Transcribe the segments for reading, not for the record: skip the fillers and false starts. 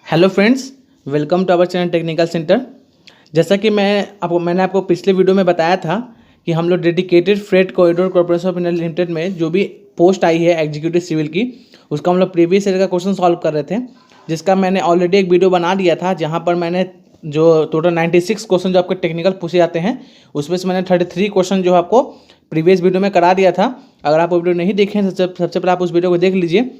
Hello friends, welcome to our channel technical centre. जैसा कि मैंने आपको पिछले वीडियो में बताया था कि हम लोग dedicated freight corridor corporation of India limited में जो भी पोस्ट आई है एग्जीक्यूटिव सिविल की, उसका हम लोग प्रीवियस ईयर का क्वेश्चन सॉल्व कर रहे थे, जिसका मैंने ऑलरेडी एक वीडियो बना दिया था, जहाँ पर मैंने जो टोटल 96 क्वेश्चन जो आपके टेक्निकल पूछे जाते हैं उसमें से मैंने 33 क्वेश्चन जो आपको प्रीवियस वीडियो में करा दिया था। अगर आप वो वीडियो नहीं देखें तो सबसे पहले आप उस वीडियो को देख लीजिए।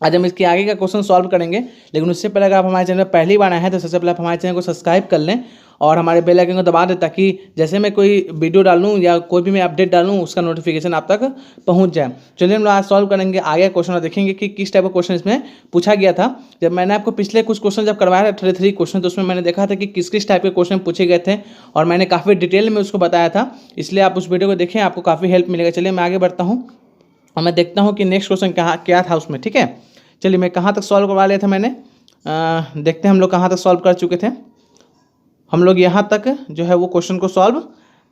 आज हम इसके आगे का क्वेश्चन सॉल्व करेंगे, लेकिन उससे पहले अगर आप हमारे चैनल पर पहली बार आए हैं तो सबसे पहले आप हमारे चैनल को सब्सक्राइब कर लें और हमारे बेल आइकन को दबा दें, ताकि जैसे मैं कोई वीडियो डालूं या कोई भी मैं अपडेट डालूं उसका नोटिफिकेशन आप तक पहुंच जाए। चलिए हम लोग आज सॉल्व करेंगे आगे क्वेश्चन और देखेंगे कि किस टाइप का क्वेश्चन इसमें पूछा गया था। जब मैंने आपको पिछले कुछ क्वेश्चन जब करवाया था 33 क्वेश्चन, तो उसमें मैंने देखा था कि किस किस टाइप के क्वेश्चन पूछे गए थे और मैंने काफ़ी डिटेल में उसको बताया था, इसलिए आप उस वीडियो को देखें, आपको काफ़ी हेल्प मिलेगा। चलिए मैं आगे बढ़ता हूँ और मैं देखता हूँ कि नेक्स्ट क्वेश्चन क्या था उसमें। ठीक है, चलिए मैं कहाँ तक सॉल्व करवा लिया था मैंने, देखते हैं हम लोग कहाँ तक सॉल्व कर चुके थे। हम लोग यहाँ तक जो है वो क्वेश्चन को सॉल्व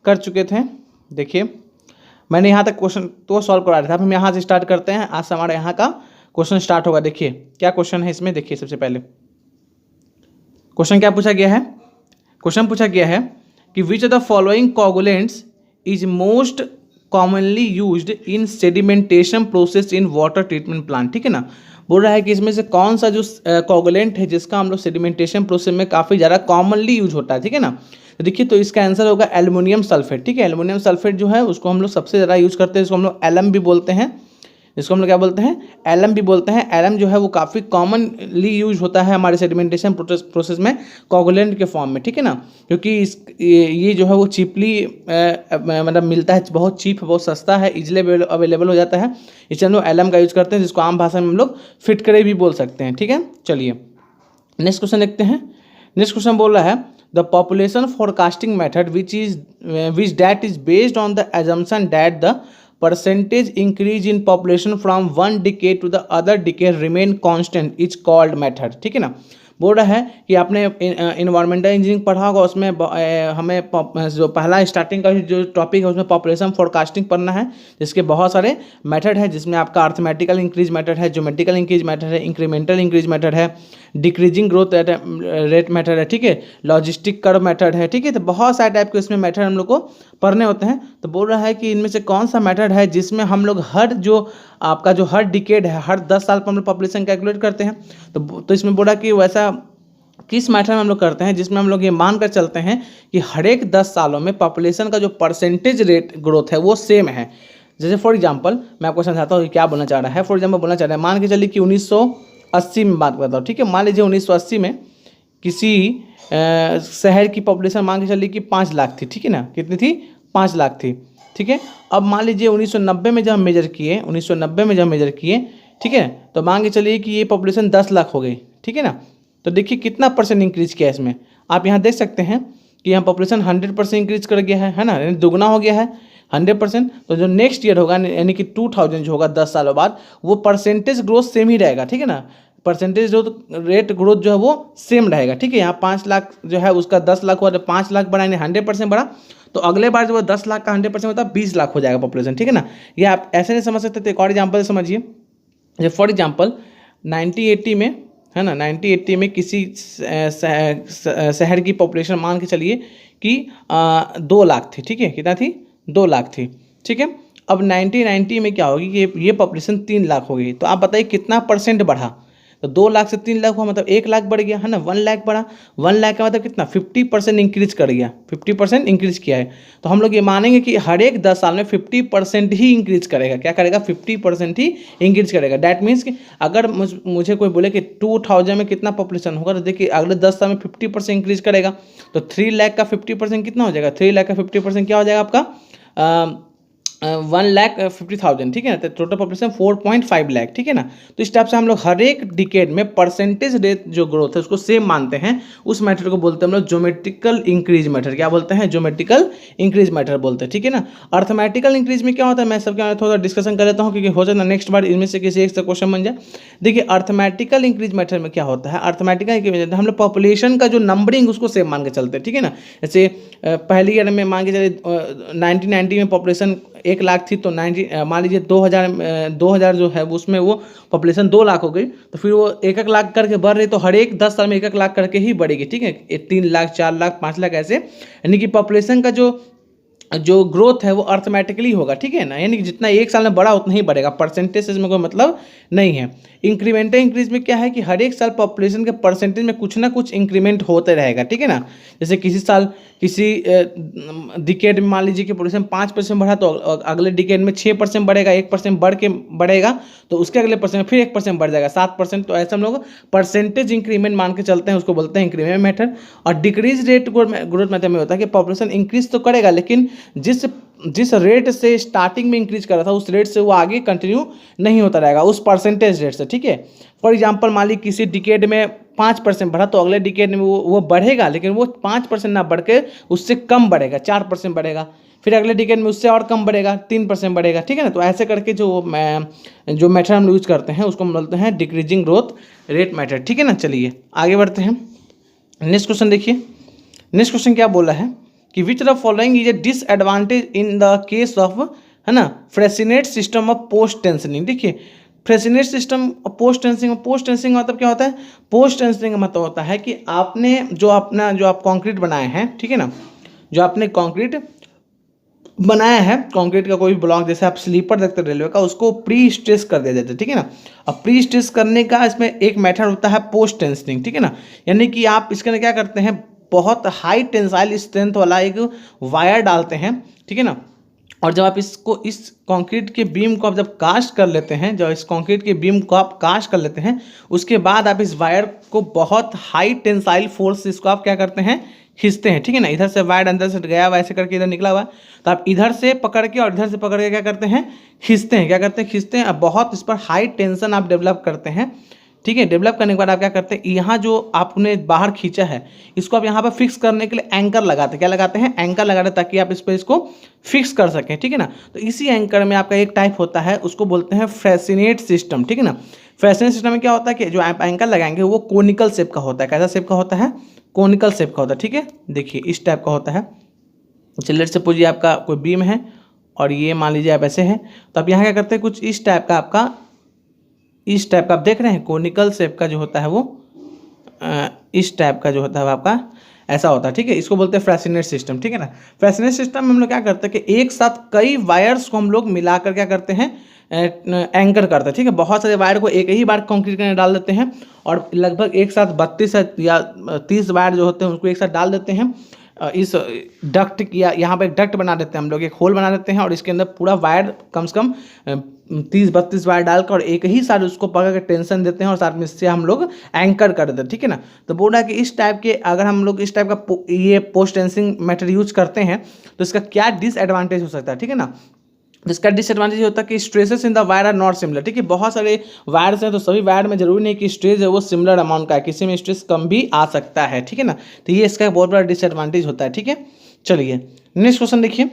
कर चुके थे। देखिए मैंने यहाँ तक क्वेश्चन तो सॉल्व करा रहा था। अब हम यहाँ से स्टार्ट करते हैं। आज से हमारे यहाँ का क्वेश्चन स्टार्ट होगा। देखिए क्या क्वेश्चन है इसमें। देखिए सबसे पहले क्वेश्चन क्या पूछा गया है। क्वेश्चन पूछा गया है कि विच of the following coagulants is most commonly used in sedimentation process in water treatment plant. ठीक है ना, बोल रहा है कि इसमें से कौन सा जो कोगुलेंट है जिसका हम लोग सेडिमेंटेशन प्रोसेस में काफ़ी ज़्यादा कॉमनली यूज होता है। ठीक है ना, तो देखिए तो इसका आंसर होगा एल्युमिनियम सल्फेट। ठीक है, एल्युमिनियम सल्फेट जो है उसको हम लोग सबसे ज़्यादा यूज करते हैं, इसको हम लोग एलएम भी बोलते हैं, इसको हम लोग क्या बोलते हैं, एलएम भी बोलते हैं। एलएम जो है वो काफ़ी कॉमनली यूज होता है हमारे सेडिमेंटेशन प्रोसेस में कोगुलेंट के फॉर्म में। ठीक है ना, क्योंकि ये जो है वो चीपली मतलब मिलता है, बहुत चीप, बहुत सस्ता है, इजीली अवेलेबल हो जाता है, इसलिए हम लोग एलएम का यूज करते हैं, जिसको आम भाषा में हम लोग फिटकरे भी बोल सकते हैं। ठीक है, चलिए नेक्स्ट क्वेश्चन देखते हैं। नेक्स्ट क्वेश्चन बोल रहा है the population forecasting method which that is based on the assumption that the percentage increase in population from one decade to the other decade remain constant is called method। ठीक है ना, बोल रहा है कि आपने इन्वायरमेंटल इंजीनियरिंग पढ़ा होगा, उसमें हमें जो पहला स्टार्टिंग का जो टॉपिक है उसमें पॉपुलेशन फोरकास्टिंग पढ़ना है, जिसके बहुत सारे मेथड है, जिसमें आपका अर्थमेटिकल इंक्रीज मेथड है, ज्योमेट्रिकल इंक्रीज मेथड है, इंक्रीमेंटल इंक्रीज मेथड है, डिक्रीजिंग ग्रोथ रेट मेथड है, ठीक है, लॉजिस्टिक कर्व मेथड है। ठीक है, तो बहुत सारे टाइप के इसमें मेथड हम लोग को पढ़ने होते हैं। तो बोल रहा है कि इनमें से कौन सा मेथड है जिसमें हम लोग हर डिकेड है, हर 10 साल पर हम लोग पॉपुलेशन कैलकुलेट करते हैं। तो इसमें बोला कि वैसा किस मेथड में हम लोग करते हैं जिसमें हम लोग ये मान कर चलते हैं कि हर एक 10 सालों में पॉपुलेशन का जो परसेंटेज रेट ग्रोथ है वो सेम है। जैसे फॉर एग्जांपल मैं आपको समझाता हूँ कि क्या बोलना चाह रहा है। फॉर एग्जांपल बोलना चाह रहा है, मान के चलिए कि 1980 में बात करता हूँ। ठीक है, मान लीजिए 1980 में किसी शहर की पॉपुलेशन मान के चलिए कि 5 लाख थी। ठीक है ना, कितनी थी, 5 लाख थी। ठीक है, अब मान लीजिए 1990 में जब हम मेजर किए, ठीक है, तो मान के चलिए कि ये पॉपुलेशन 10 लाख हो गई। ठीक है ना, तो देखिए कितना परसेंट इंक्रीज किया इसमें। आप यहाँ देख सकते हैं कि यहाँ पॉपुलेशन 100% इंक्रीज कर गया है ना, यानी दुगना हो गया है 100%। तो जो नेक्स्ट ईयर होगा यानी कि 2000 जो होगा 10 सालों बाद, वो परसेंटेज ग्रोथ सेम ही रहेगा। ठीक है ना, परसेंटेज रेट ग्रोथ जो है वो सेम रहेगा। ठीक है, यहाँ 5 लाख जो है उसका 10 लाख हुआ, 5 लाख बढ़ा यानी 100% बढ़ा, तो अगले बार जो 10 लाख का 100% होता है 20 लाख हो जाएगा पॉपुलेशन। ठीक है ना, ये आप ऐसे नहीं समझ सकते। तो एक और एग्जाम्पल समझिए, जैसे फॉर एग्जाम्पल 1980 में है ना, 1980 में किसी शहर की पॉपुलेशन मान के चलिए कि 2 लाख थी। ठीक है, कितना थी, 2 लाख थी। ठीक है, अब 1990 में क्या होगी कि ये पॉपुलेशन 3 लाख हो गई। तो आप बताइए कितना परसेंट बढ़ा। तो 2 लाख से 3 लाख हुआ, मतलब 1 लाख बढ़ गया है ना, 1 लाख बढ़ा। 1 लाख का मतलब कितना, 50% इंक्रीज कर गया, 50% इंक्रीज किया है। तो हम लोग ये मानेंगे कि हर एक 10 साल में 50% ही इंक्रीज करेगा। क्या करेगा, 50% ही इंक्रीज करेगा। डैट मीन्स कि अगर मुझे कोई बोले कि 2000 में कितना पॉपुलेशन होगा, तो देखिए अगले 10 साल में 50% इंक्रीज करेगा। तो 3 लाख का 50% कितना हो जाएगा, 3 लाख का 50% क्या हो जाएगा आपका 1,50,000। ठीक है ना, तो टोटल पॉपुलेशन 4.5 लाख। ठीक है ना, तो इस टाइप से हम लोग हर एक डिकेड में परसेंटेज रेट जो ग्रोथ है उसको सेम मानते हैं। उस मेथड को बोलते हैं हम लोग ज्योमेट्रिकल इंक्रीज मेथड। क्या बोलते हैं, ज्योमेट्रिकल इंक्रीज मेथड बोलते हैं। ठीक है ना, अर्थमेटिकल इंक्रीज में क्या होता है, मैं सबके थोड़ा डिस्कशन कर लेता हूँ, क्योंकि हो जाए ना नेक्स्ट बार इनमें से किसी एक से क्वेश्चन बन जाए। देखिए अर्थमेटिकल इंक्रीज मेथड में क्या होता है, अर्थमेटिकल इंक्रीज हम लोग पॉपुलेशन का जो नंबरिंग उसको सेम मान के चलते हैं। ठीक है ना, जैसे पहली ईयर में मान के चलिए 1990 में पॉपुलेशन 1 लाख थी तो 90 मान लीजिए 2000 जो है उसमें वो पॉपुलेशन 2 लाख हो गई, तो फिर वो 1 लाख करके बढ़ रही, तो हर एक 10 साल में 1 लाख करके ही बढ़ेगी, ठीक है। 3 लाख, 4 लाख, 5 लाख ऐसे, यानी कि पॉपुलेशन का जो ग्रोथ है वो अर्थमेटिकली होगा, ठीक है ना। यानी कि जितना 1 साल में बढ़ा उतना ही बढ़ेगा, परसेंटेज से इसमें कोई मतलब नहीं है। इंक्रीमेंटल इंक्रीज में क्या है कि हर एक साल पॉपुलेशन के परसेंटेज में कुछ ना कुछ इंक्रीमेंट होते रहेगा, ठीक है ना। जैसे किसी साल किसी डिकेड में मान लीजिए कि पॉपुलेशन 5% बढ़ा, तो अगले डिकेड में 6% बढ़ेगा, 1% बढ़ के बढ़ेगा, तो उसके अगले परसेंट में फिर 1% बढ़ जाएगा, 7%। तो ऐसे हम लोग परसेंटेज इंक्रीमेंट मान के चलते हैं, उसको बोलते हैं इंक्रीमेंट मेथड। और डिक्रीज रेट ग्रोथ मेथड में होता है कि पॉपुलेशन इंक्रीज तो करेगा, लेकिन जिस रेट से स्टार्टिंग में इंक्रीज कर रहा था उस रेट से वो आगे कंटिन्यू नहीं होता रहेगा, उस परसेंटेज रेट से, ठीक है। फॉर एग्जांपल मान लीजिए किसी डिकेड में 5% बढ़ा, तो अगले डिकेड में वो बढ़ेगा, लेकिन वो 5% ना बढ़ के उससे कम बढ़ेगा, 4% बढ़ेगा, फिर अगले डिकेड में उससे और कम बढ़ेगा, 3% बढ़ेगा, ठीक है ना। तो ऐसे करके जो मेथड हम यूज करते हैं उसको हम बोलते हैं डिक्रीजिंग ग्रोथ रेट मेथड, ठीक है ना। चलिए आगे बढ़ते हैं। नेक्स्ट क्वेश्चन देखिए, नेक्स्ट क्वेश्चन क्या बोला है कि which of following is a disadvantage in the case of, है ना, फ्रेसिनेट सिस्टम ऑफ पोस्ट टेंशनिंग। देखिए फ्रेसिनेट सिस्टम पोस्ट टेंसिंग मतलब क्या होता है? पोस्ट टेंसिंग का मतलब होता है कि आपने जो आप कंक्रीट बनाए हैं, ठीक है ना, जो आपने कंक्रीट बनाया है, कंक्रीट का कोई भी ब्लॉक, जैसे आप स्लीपर देखते हैं रेलवे का, उसको प्री स्ट्रेस कर दिया जाता है, ठीक है ना। अब प्री स्ट्रेस करने का इसमें एक मेथड होता है पोस्ट टेंशनिंग, ठीक है ना। यानी कि आप इसके अंदर क्या करते हैं, बहुत हाई टेंसाइल स्ट्रेंथ वाला एक वायर डालते हैं, ठीक है ना। और जब आप इस कंक्रीट के बीम को आप जब कास्ट कर लेते हैं, जब इस कंक्रीट के बीम को आप कास्ट कर लेते हैं, उसके बाद आप इस वायर को बहुत हाई टेंसाइल फोर्स से इसको आप क्या करते हैं, खींचते हैं, ठीक है ना। इधर से वायर अंदर से गया हुआ, ऐसे करके इधर निकला हुआ, तो आप इधर से पकड़ के और इधर से पकड़ के क्या करते हैं, खींचते हैं, क्या करते हैं, खींचते हैं। अब बहुत इस पर हाई टेंशन आप डेवलप करते हैं, ठीक है। डेवलप करने के बाद आप क्या करते हैं, यहाँ जो आपने बाहर खींचा है इसको आप यहाँ पर फिक्स करने के लिए एंकर लगाते हैं, क्या लगाते हैं, एंकर लगाते हैं, ताकि आप इस पर इसको फिक्स कर सकें, ठीक है ना। तो इसी एंकर में आपका एक टाइप होता है, उसको बोलते हैं फ्रेसिनेट सिस्टम, ठीक है ना। फ्रेसिनेट सिस्टम में क्या होता है कि जो आप एंकर लगाएंगे वो कोनिकल शेप का होता है। कैसा शेप का होता है? कोनिकल शेप का होता है, ठीक है। देखिए इस टाइप का होता है। चलिए लेट्स सपोज ये आपका कोई बीम है और ये मान लीजिए आप ऐसे हैं, तो आप यहाँ क्या करते हैं, कुछ इस टाइप का आपका, इस टाइप का आप देख रहे हैं, कोनिकल शेप का जो होता है वो इस टाइप का जो होता है आपका ऐसा होता है, ठीक है। इसको बोलते हैं फ्रेसिनेट सिस्टम, ठीक है ना। फ्रेसिनेट सिस्टम में हम लोग क्या करते हैं कि एक साथ कई वायर्स को हम लोग मिलाकर क्या करते हैं, एंकर करते हैं, ठीक है। बहुत सारे वायर को एक ही बार कंक्रीट के अंदर डाल देते हैं और लगभग एक साथ 32 या 30 वायर जो होते हैं उसको एक साथ डाल देते हैं। इस डक्ट या यहाँ पर एक डक्ट बना देते हैं हम लोग, एक होल बना देते हैं और इसके अंदर पूरा वायर कम से कम 30-32 वायर डालकर और एक ही साथ उसको पकड़ के टेंशन देते हैं और साथ में इससे हम लोग एंकर कर देते हैं, ठीक है ना। तो बोल रहा है कि इस टाइप के अगर हम लोग इस टाइप का ये पोस्ट टेंसिंग मेथड यूज करते हैं तो इसका क्या डिसएडवांटेज हो सकता है, ठीक है ना। इसका डिसएडवांटेज होता है कि stresses in the wire are not similar, ठीक है। बहुत सारे वायर्स हैं तो सभी वायर में जरूरी नहीं कि स्ट्रेस है वो सिमिलर अमाउंट का है, किसी में स्ट्रेस कम भी आ सकता है, ठीक है ना। तो ये इसका बहुत बड़ा डिसएडवांटेज होता है, ठीक है। चलिए नेक्स्ट क्वेश्चन देखिए।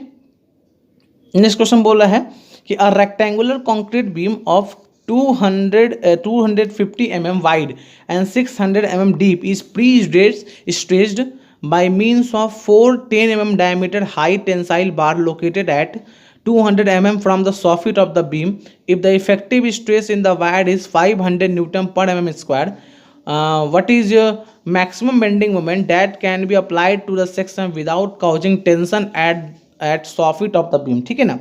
नेक्स्ट क्वेश्चन बोल रहा है कि a rectangular concrete beam of 250 mm wide and 600 mm deep is pre-stressed by means of 4 10 mm diameter high tensile bar located at 200 mm from the soffit of the beam. If the effective stress in the wire is 500 Newton per mm square, what is your maximum bending moment that can be applied to the section without causing tension at soffit of the beam, ठीक है ना।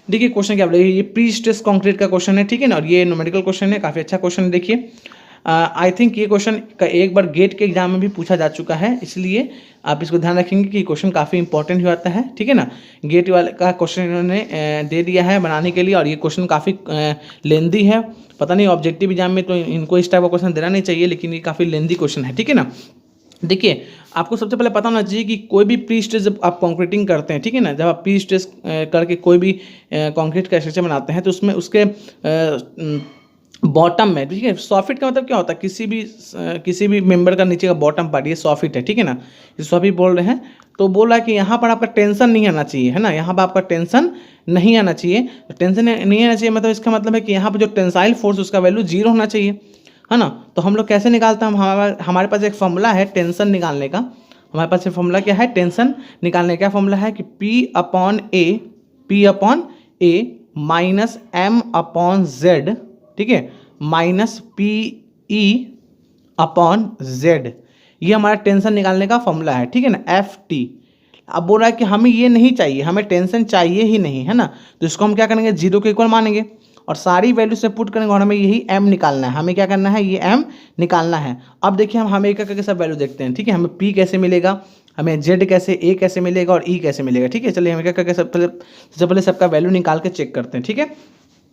देखिए question क्या बोला, ये pre stress concrete का question है, ठीक है ना। और ये न्यूमेरिकल क्वेश्चन है, काफ़ी अच्छा क्वेश्चन है। देखिए आई थिंक ये क्वेश्चन का एक बार गेट के एग्जाम में भी पूछा जा चुका है, इसलिए आप इसको ध्यान रखेंगे कि क्वेश्चन काफ़ी इंपॉर्टेंट हो जाता है, ठीक है ना। गेट वाले का क्वेश्चन इन्होंने दे दिया है बनाने के लिए और ये क्वेश्चन काफ़ी लेंदी है। पता नहीं ऑब्जेक्टिव एग्जाम में तो इनको इस टाइप का क्वेश्चन देना नहीं चाहिए, लेकिन ये काफ़ी लेंदी क्वेश्चन है, ठीक है ना। देखिए आपको सबसे पहले पता होना चाहिए कि कोई भी प्री स्ट्रेस जब आप कंक्रीटिंग करते हैं, ठीक है ना, जब आप प्री स्ट्रेस करके कोई भी कंक्रीट का स्ट्रक्चर बनाते हैं तो उसमें उसके बॉटम में, ठीक है, सॉफिट का मतलब क्या होता है, किसी भी मेंबर का नीचे का बॉटम पार्ट ये सॉफिट है, ठीक है ना। ये सॉफिट बोल रहे हैं, तो बोल रहा है कि यहाँ पर आपका टेंशन नहीं आना चाहिए, है ना, यहाँ पर आपका टेंशन नहीं आना चाहिए। टेंशन नहीं आना चाहिए मतलब इसका मतलब है कि यहाँ पर जो टेंसाइल फोर्स उसका वैल्यू 0 होना चाहिए, है ना। तो हम लोग कैसे निकालते हैं, हमारे पास एक फॉर्मूला है टेंशन निकालने का। हमारे पास एक फॉर्मूला क्या है, टेंशन निकालने का फॉर्मूला है कि P अपॉन ए माइनस एम अपॉन जेड, ठीक है, minus P E upon Z, ये हमारा टेंशन निकालने का फॉर्मूला है, ठीक है ना, एफ टी। अब बोल रहा है कि हमें ये नहीं चाहिए, हमें टेंशन चाहिए ही नहीं, है ना, तो इसको हम क्या करेंगे, जीरो के इक्वल मानेंगे और सारी वैल्यू से पुट करेंगे और हमें यही एम निकालना है। हमें क्या करना है, ये एम निकालना है। अब देखिए हम एक करके सब वैल्यू देखते हैं, ठीक है, हमें पी कैसे मिलेगा, हमें जेड कैसे, ए कैसे मिलेगा और ई कैसे मिलेगा, ठीक है। चलिए हम क्या करके सबसे पहले सबका वैल्यू निकाल के चेक करते हैं, ठीक है।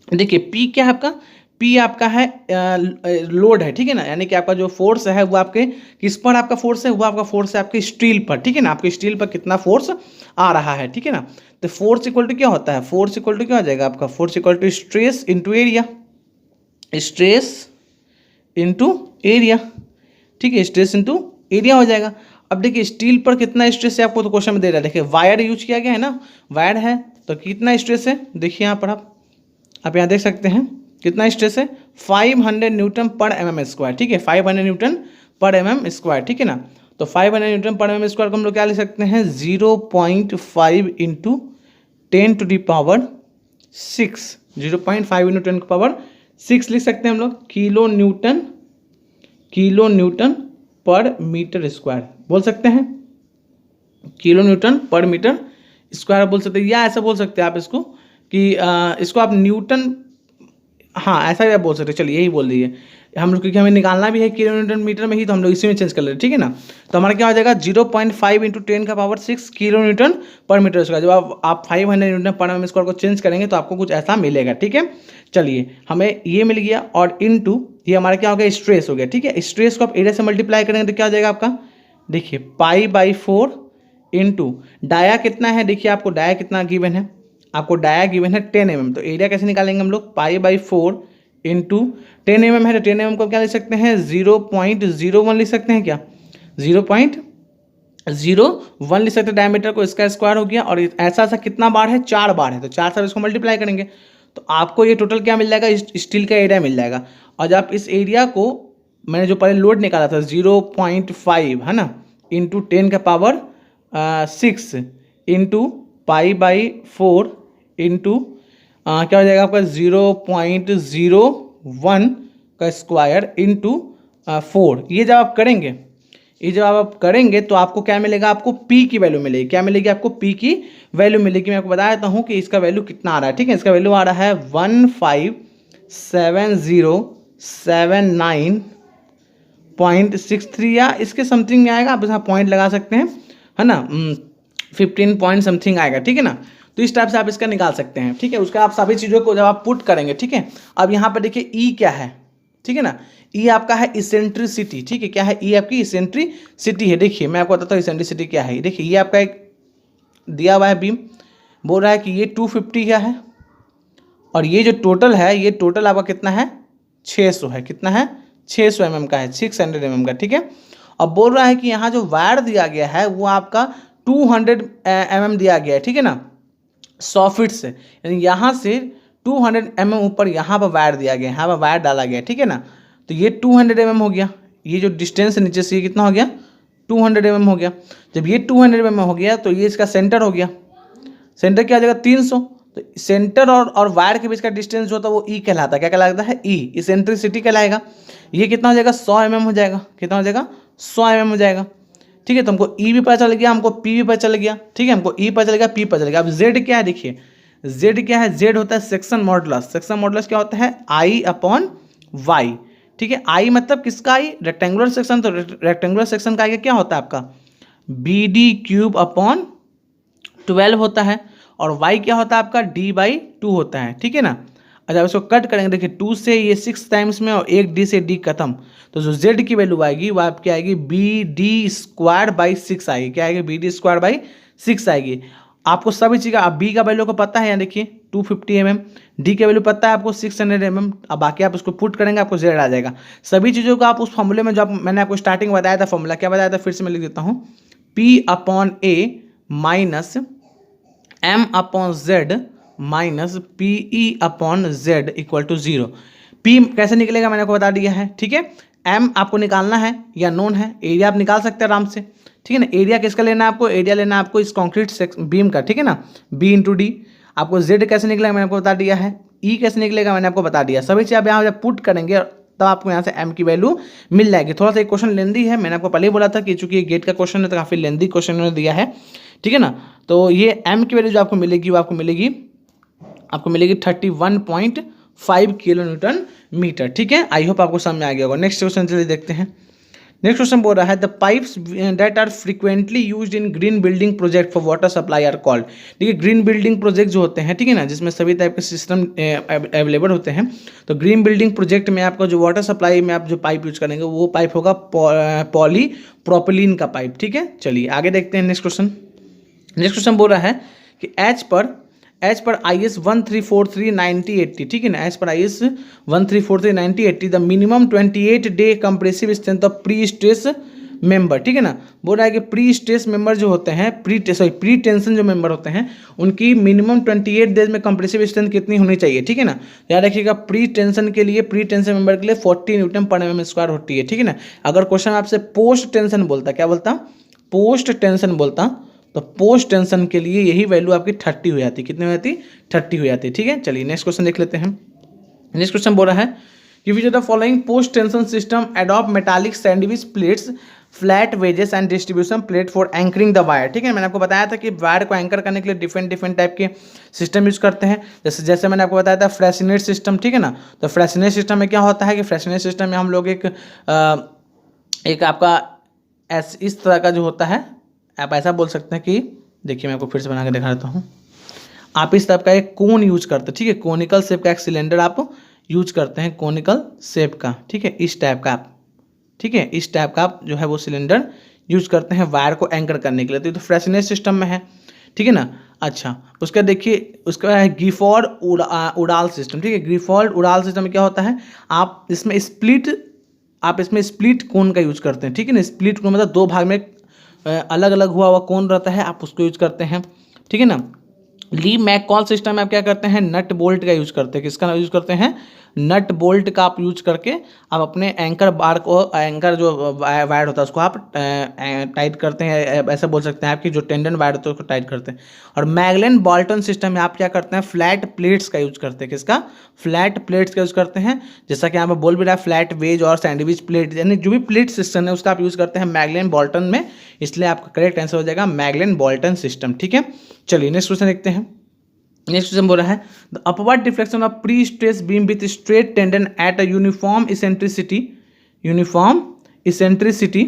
देखिए पी क्या है आपका, पी आपका है लोड है, ठीक है ना, यानी कि आपका जो फोर्स है वो आपके किस पर आपका फोर्स है, वो आपका फोर्स है आपके स्टील पर, ठीक है ना, आपके स्टील पर कितना फोर्स आ रहा है, ठीक है ना। तो फोर्स इक्वल टू क्या होता है, फोर्स इक्वल टू क्या हो जाएगा आपका, force equal to stress into area, stress into area, ठीक है, स्ट्रेस इंटू एरिया हो जाएगा। अब देखिए स्टील पर कितना स्ट्रेस है आपको तो क्वेश्चन में दे रहा है, देखिए वायर यूज किया गया है ना, वायर है तो कितना स्ट्रेस है, देखिए यहाँ पर आप यहाँ देख सकते हैं कितना स्ट्रेस है, 500 न्यूटन पर mm स्क्वायर, ठीक है, 500 न्यूटन पर mm स्क्वायर, ठीक है ना। तो 500 न्यूटन पर mm स्क्वायर को हम लोग क्या लिख सकते हैं, 0.5 into 10 to the power 6, 0.5 into 10 की पावर 6 लिख सकते हैं हम लोग, kilo newton per metre square बोल सकते हैं, kilo newton per metre square बोल सकते हैं, या ऐसा बोल सकते हैं आप इसको कि इसको आप न्यूटन, हाँ ऐसा भी आप बोल सकते हैं, चलिए यही बोल दीजिए हम लोग, क्योंकि हमें निकालना भी है किलो न्यूटन मीटर में ही, तो हम लोग इसी में चेंज कर लेते, ठीक है ना। तो हमारा क्या हो जाएगा, 0.5 इंटू 10 का power 6 kilo newton per metre square. जब आप 500 न्यूटन पर एम स्क्वायर को चेंज करेंगे तो आपको कुछ ऐसा मिलेगा, ठीक है। चलिए हमें ये मिल गया और इनटू ये हमारा क्या हो गया, स्ट्रेस हो गया, ठीक है। स्ट्रेस को आप एरिया से मल्टीप्लाई करेंगे तो क्या हो जाएगा आपका, देखिए π/4 इंटू डाया कितना है, देखिए आपको डाया कितना गिवन है, आपको डाया गिवन है 10 mm, तो एरिया कैसे निकालेंगे हम लोग, π/4 इंटू 10 mm है तो 10 mm को क्या लिख सकते हैं, 0.01 लिख सकते हैं, क्या 0.01 लिख सकते हैं। डायमीटर को इसका स्क्वायर हो गया और ऐसा ऐसा कितना बार है, 4 बार है, तो 4 से इसको मल्टीप्लाई करेंगे तो आपको ये टोटल क्या मिल जाएगा, स्टील का एरिया मिल जाएगा। और जब आप इस एरिया को, मैंने जो पहले लोड निकाला था 0.5 है ना, इंटू 10 का पावर 6 इंटू π/4 इंटू क्या हो जाएगा आपका 0.01 का स्क्वायर इंटू 4, ये जब आप करेंगे तो आपको क्या मिलेगा, आपको P की वैल्यू मिलेगी, क्या मिलेगी आपको, P की वैल्यू मिलेगी। मैं आपको बता देता हूँ कि इसका वैल्यू कितना आ रहा है, ठीक है, इसका वैल्यू आ रहा है 157079.63 या इसके समथिंग में आएगा, आप यहाँ पॉइंट लगा सकते हैं, है ना, 15 पॉइंट समथिंग आएगा, ठीक है ना। तो इस टाइप से आप इसका निकाल सकते हैं, ठीक है। उसका आप सभी चीज़ों को जब आप पुट करेंगे, ठीक है। अब यहाँ पर देखिए ई क्या है, ठीक है ना, ई आपका है इसेंट्रिसिटी, ठीक है, क्या है, ई आपकी इसेंट्रिसिटी है। देखिए मैं आपको बताता हूँ इसेंट्रिसिटी क्या है, देखिए ये आपका एक दिया हुआ है बीम, बोल रहा है कि ये 250 का है और ये जो टोटल है, ये टोटल आपका कितना है, 600 है, कितना है, 600 mm का है, 600 mm का, ठीक है। अब बोल रहा है कि यहाँ जो वायर दिया गया है वो आपका 200 mm दिया गया है, ठीक है ना, 100 फीट से, यानी यहाँ से 200 mm ऊपर यहाँ पर वायर दिया गया है, यहाँ पर वायर डाला गया है, ठीक है ना। तो ये 200 mm हो गया, ये जो डिस्टेंस है नीचे से ये कितना हो गया, 200 mm हो गया। जब ये 200 mm हो गया तो ये इसका सेंटर हो गया, सेंटर क्या हो जाएगा, 300। तो सेंटर और वायर के बीच का डिस्टेंस जो होता है वो ई कहलाता है, क्या कहलाता है, ई, इसेंट्रिसिटी कहलाएगा। ये कितना हो जाएगा, 100 mm हो जाएगा, कितना हो जाएगा, 100 mm हो जाएगा, ठीक है। तो हमको ई भी पता चल गया, हमको पी भी पता चल गया, ठीक है, हमको ई पता चल गया, पी पता चल गया। अब जेड क्या है, देखिए जेड क्या है, जेड होता है सेक्शन मॉडुलस, सेक्शन मॉडुलस क्या होता है, I/Y, ठीक है। आई मतलब किसका, आई रेक्टेंगुलर सेक्शन, तो रेक्टेंगुलर सेक्शन का क्या होता है आपका, BD³/12 होता है और y क्या होता है आपका, D/2 होता है, ठीक है ना। अच्छा इसको कट करेंगे, देखिए 2 से ये 6 टाइम्स में और एक D से D खत्म, तो जो Z की वैल्यू आएगी वो आपकी आएगी BD²/6 आएगी, क्या आएगी, BD²/6 आएगी। आपको सभी चीज़ का, अब B का वैल्यू को पता है, यहाँ देखिए 250 mm, D का वैल्यू पता है आपको 600 mm, अब बाकी आप उसको पुट करेंगे आपको Z आ जाएगा। सभी चीज़ों को आप उस फॉर्मूले में, जो मैंने आपको स्टार्टिंग में बताया था फॉर्मूला, क्या बताया था, फिर से मैं लिख देता हूँ, P/A minus M/Z minus PE/Z equal to 0। P कैसे निकलेगा मैंने आपको बता दिया है, ठीक है। M आपको निकालना है या नोन है, एरिया आप निकाल सकते हैं आराम से, ठीक है ना। एरिया किसका लेना है आपको, एरिया लेना है आपको इस कॉन्क्रीट बीम का, ठीक है ना, B × D। आपको Z कैसे निकलेगा मैंने आपको बता दिया है, E कैसे निकलेगा मैंने आपको बता दिया। सभी चीज़ आप यहाँ जब पुट करेंगे तब आपको यहाँ से M की वैल्यू मिल जाएगी। थोड़ा सा एक क्वेश्चन लेंदी है, मैंने आपको पहले ही बोला था कि चूंकि ये गेट का क्वेश्चन है तो काफ़ी लेंदी क्वेश्चन उन्होंने दिया है, ठीक है ना। तो ये M की वैल्यू जो आपको मिलेगी वो आपको मिलेगी 31.5 किलो न्यूटन मीटर, ठीक है। आई होप आपको समझ में आ गया होगा। नेक्स्ट क्वेश्चन चलिए देखते हैं। नेक्स्ट क्वेश्चन बोल रहा है the pipes that are frequently used in green building project for water supply are called. देखिए ग्रीन बिल्डिंग प्रोजेक्ट जो होते हैं, ठीक है ना, जिसमें सभी टाइप के सिस्टम अवेलेबल होते हैं, तो ग्रीन बिल्डिंग प्रोजेक्ट में आपका जो वाटर सप्लाई में आप जो पाइप यूज करेंगे वो पाइप होगा पॉली प्रोपिलीन का पाइप, ठीक है। चलिए आगे देखते हैं नेक्स्ट क्वेश्चन। नेक्स्ट क्वेश्चन बोल रहा है कि एज पर IS 1343/9080, ठीक है ना, as per IS 1343/9080 the minimum 28 day compressive strength of pre stress member, ठीक है ना। बोल रहा है कि प्री स्ट्रेस मेंबर जो होते हैं, प्री टेंशन जो मेंबर होते हैं, उनकी मिनिमम 28 डेज में कंप्रेसिव स्ट्रेंथ कितनी होनी चाहिए, ठीक है ना। याद रखिएगा प्री टेंशन मेंबर के लिए 40 न्यूटन पर mm स्क्वायर होती है, ठीक है ना। अगर क्वेश्चन आपसे पोस्ट टेंशन बोलता, क्या बोलता, पोस्ट टेंशन बोलता, तो पोस्ट टेंशन के लिए यही वैल्यू आपकी 30 हो जाती। कितनी हो जाती, 30 हो जाती, ठीक है। चलिए नेक्स्ट क्वेश्चन देख लेते हैं। नेक्स्ट क्वेश्चन बोल रहा है कि विच of the following post tension system adopt metallic sandwich plates flat wages and distribution plate for anchoring the wire, ठीक है। मैंने आपको बताया था कि वायर को एंकर करने के लिए डिफरेंट टाइप के सिस्टम यूज करते हैं। जैसे मैंने आपको बताया था फ्रेसिनेट सिस्टम, ठीक है ना। तो फ्रेसिनेट सिस्टम में क्या होता है कि फ्रेसिनेट सिस्टम में हम लोग एक आपका इस तरह का जो होता है, आप ऐसा बोल सकते हैं कि देखिए मैं आपको फिर से बना के दिखा देता हूँ। आप इस टाइप का एक कोन यूज करते हैं, ठीक है, कोनिकल शेप का एक सिलेंडर आप यूज करते हैं, कोनिकल शेप का, ठीक है, इस टाइप का आप, ठीक है, इस टाइप का आप जो है वो सिलेंडर यूज करते हैं वायर को एंकर करने के लिए। तो फ्रेसिनेट सिस्टम में है, ठीक है ना। अच्छा, उसका देखिए उसका है गिफॉर्ड उडाल सिस्टम, ठीक है। गिफॉर्ड उडाल सिस्टम में क्या होता है, आप इसमें स्प्लिट कोन का यूज करते हैं, ठीक है ना। स्प्लिट कोन मतलब दो भाग में अलग अलग हुआ कोन रहता है, आप उसको यूज करते हैं, ठीक है ना। ली मैककॉल सिस्टम में आप क्या करते हैं, नट बोल्ट का यूज करते हैं। किसका यूज करते हैं, नट बोल्ट का आप यूज करके आप अपने एंकर बार को, एंकर जो वायर होता है उसको आप टाइट करते हैं, ऐसा बोल सकते हैं आपकी जो टेंडन वायर होता है उसको टाइट करते हैं। और मैगलन बॉल्टन सिस्टम में आप क्या करते हैं, फ्लैट प्लेट्स का यूज करते हैं। किसका, फ्लैट प्लेट्स का यूज करते हैं। जैसा कि यहाँ पे बोल भी रहा है फ्लैट वेज और सैंडविच प्लेट, यानी जो भी प्लेट सिस्टम है उसका आप यूज करते हैं मैगलन बॉल्टन में, इसलिए आपका करेक्ट आंसर हो जाएगा मैगलन बॉल्टन सिस्टम, ठीक है। चलिए नेक्स्ट क्वेश्चन देखते हैं। नेक्स्ट क्वेश्चन बोल रहा है the upward deflection of pre stress beam width straight tendon at a uniform eccentricity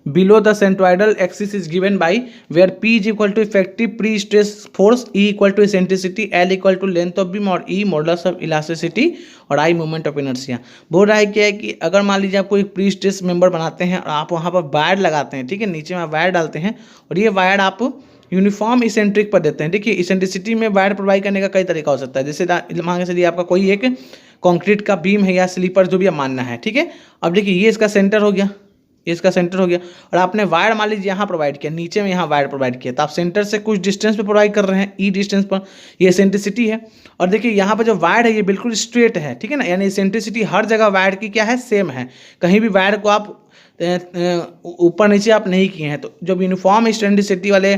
below the centroidal axis is given by where P is equal to effective pre-stress force, E equal to eccentricity, L equal to length of beam और E modulus of elasticity और I moment of inertia। बोल रहा है क्या है कि अगर मान लीजिए आपको एक प्री स्ट्रेस मेंबर बनाते हैं और आप वहाँ पर वायर लगाते हैं, ठीक है, नीचे में वायर डालते हैं और ये वायर आप यूनिफॉर्म इसेंट्रिक पर देते हैं। देखिए इसेंट्रिसिटी में वायर प्रोवाइड करने का कई तरीका हो सकता है। जैसे मान के चलिए आपका कोई एक कंक्रीट का बीम है या स्लीपर जो भी मानना है, ठीक है। अब देखिए ये इसका सेंटर हो गया, ये इसका सेंटर हो गया और आपने वायर मान लीजिए यहाँ प्रोवाइड किया, नीचे में यहाँ वायर प्रोवाइड किया, तो आप सेंटर से कुछ डिस्टेंस पे प्रोवाइड कर रहे हैं, ई डिस्टेंस पर, ये एसेंट्रिसिटी है। और देखिए यहाँ पर जो वायर है ये बिल्कुल स्ट्रेट है, ठीक है ना, यानी एसेंट्रिसिटी हर जगह वायर की क्या है, सेम है। कहीं भी वायर को आप ऊपर नीचे आप नहीं किए हैं। तो जब यूनिफॉर्म एसेंट्रिसिटी वाले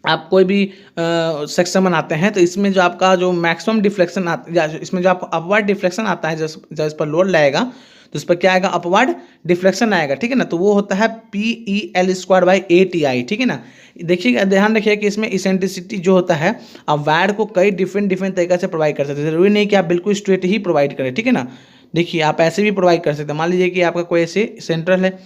आप कोई भी सेक्शन बनाते हैं तो इसमें जो आपका जो मैक्सिमम डिफ्लेक्शन आता है, इसमें जो आपको अपवर्ड डिफ्लेक्शन आता है, जब इस पर लोड लगेगा तो इस पर क्या आएगा, अपवर्ड डिफ्लेक्शन आएगा, ठीक है ना। तो वो होता है PEL²/ATI, ठीक है ना। देखिएगा, ध्यान रखिए कि इसमें इसेंट्रिसिटी जो होता है आप वायर को कई डिफरेंट तरीके से प्रोवाइड कर सकते हैं। जरूरी नहीं कि आप बिल्कुल स्ट्रेट ही प्रोवाइड करें, ठीक है ना। देखिए आप ऐसे भी प्रोवाइड कर सकते हैं। मान लीजिए कि आपका कोई ऐसे सेंट्रल है,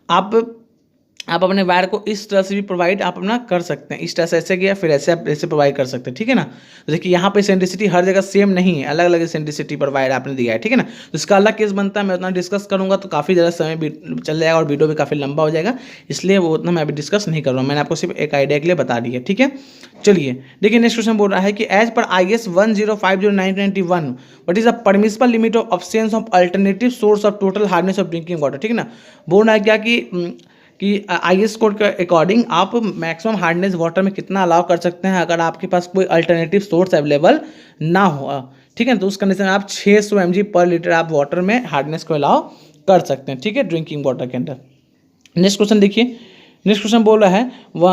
आप अपने वायर को इस तरह से भी प्रोवाइड आप अपना कर सकते हैं। इस तरह से ऐसे गया, फिर ऐसे आप ऐसे प्रोवाइड कर सकते हैं, ठीक है ना। तो देखिए यहाँ पे एसेंट्रिसिटी हर जगह सेम नहीं है, अलग अलग एसेंट्रिसिटी पर वायर आपने दिया है, ठीक है ना। तो इसका अलग केस बनता है, मैं उतना डिस्कस करूँगा तो काफ़ी ज़्यादा समय भी चल जाएगा और वीडियो भी काफ़ी लंबा हो जाएगा, इसलिए वो उतना मैं अभी डिस्कस नहीं कर रहा हूँ। मैंने आपको सिर्फ एक आइडिया के लिए बता दी है, ठीक है। चलिए देखिए नेक्स्ट क्वेश्चन बोल रहा है कि as per IS 1050/1991 what is the permissible limit of absence of alternative source of total hardness of drinking water, ठीक है ना। बोल रहा है क्या कि IS कोड के अकॉर्डिंग आप मैक्सिमम हार्डनेस वाटर में कितना अलाउ कर सकते हैं अगर आपके पास कोई अल्टरनेटिव सोर्स अवेलेबल ना हो, ठीक है। तो उस कंडीशन में आप 600 mg पर लीटर आप वाटर में हार्डनेस को अलाउ कर सकते हैं, ठीक है, ड्रिंकिंग वाटर के अंदर। नेक्स्ट क्वेश्चन देखिए, नेक्स्ट क्वेश्चन बोल रहा है